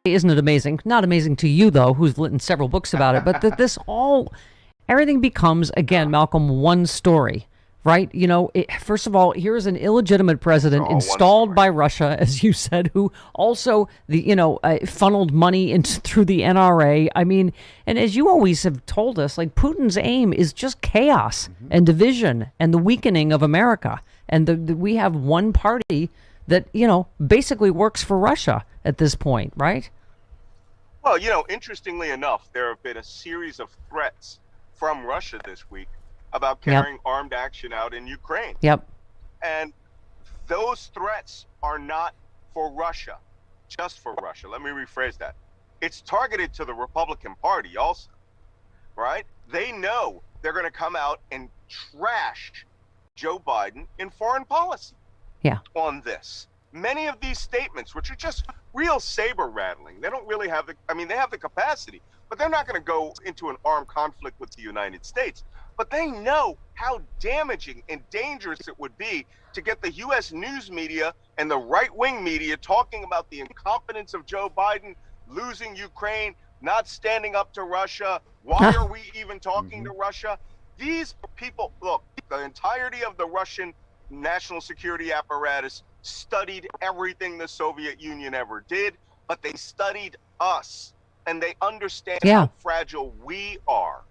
Isn't it amazing? Not amazing to you, though, who's written several books about it, but everything becomes, again, Malcolm, one story, right? You know, first of all, here's an illegitimate president installed by Russia, as you said, who also, funneled money through the NRA. I mean, and as you always have told us, like, Putin's aim is just chaos and division and the weakening of America. And we have one party that, basically works for Russia at this point, right? Well, interestingly enough, there have been a series of threats from Russia this week about carrying armed action out in Ukraine. Yep. And those threats are not for Russia, just for Russia. Let me rephrase that. It's targeted to the Republican Party also, right? They know they're going to come out and trash Joe Biden in foreign policy. On this. Many of these statements, which are just real saber rattling, they don't really have they have the capacity, but they're not going to go into an armed conflict with the United States. But they know how damaging and dangerous it would be to get the U.S. news media and the right-wing media talking about the incompetence of Joe Biden, losing Ukraine, not standing up to Russia. Why are we even talking to Russia? These people, look, the entirety of the Russian national security apparatus studied everything the Soviet Union ever did, but they studied us, and they understand how fragile we are.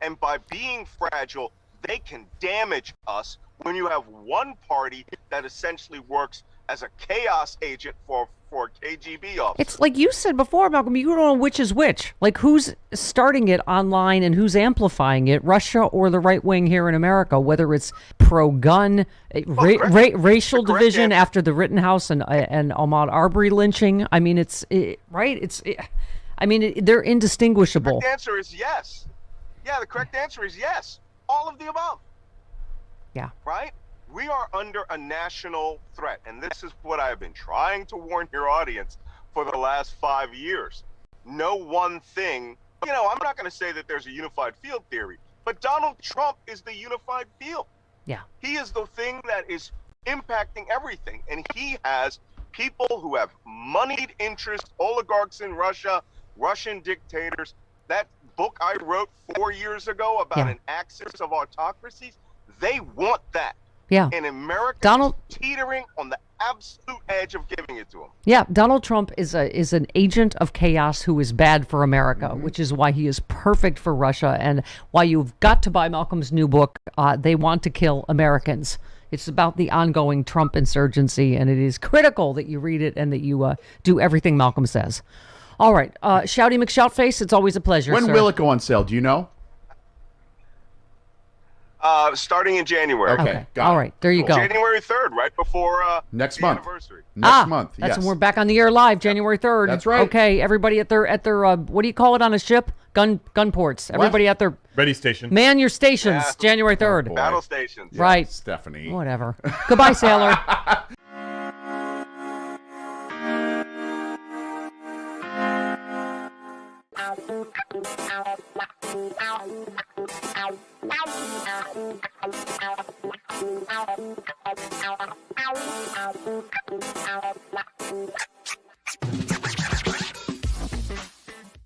And by being fragile, they can damage us when you have one party that essentially works as a chaos agent for KGB officers. It's like you said before, Malcolm, you don't know which is which. Like, who's starting it online and who's amplifying it, Russia or the right wing here in America, whether it's pro-gun, racial division after the Rittenhouse and Ahmaud Arbery lynching. I mean, they're indistinguishable. The correct answer is yes. Yeah, the correct answer is yes. All of the above. Yeah. Right? We are under a national threat, and this is what I've been trying to warn your audience for the last 5 years. No one thing, I'm not going to say that there's a unified field theory, but Donald Trump is the unified field. Yeah. He is the thing that is impacting everything, and he has people who have moneyed interest, oligarchs in Russia, Russian dictators. That book I wrote 4 years ago about an axis of autocracies, they want that. Yeah. And America is teetering on the absolute edge of giving it to him. Yeah, Donald Trump is an agent of chaos who is bad for America, which is why he is perfect for Russia and why you've got to buy Malcolm's new book, They Want to Kill Americans. It's about the ongoing Trump insurgency, and it is critical that you read it and that you do everything Malcolm says. All right, Shouty McShoutface, it's always a pleasure, When sir. will it go on sale? Do you know? Starting in January. Okay. All right. There you go. January 3rd, right before next the month. anniversary. Next month. That's yes. when we're back on the air live, January 3rd. That's right. Okay, everybody at their what do you call it on a ship? Gun ports. Everybody at their ready station. Man your stations, January 3rd. Oh, battle stations. Yes, right. Stephanie. Whatever. Goodbye, sailor.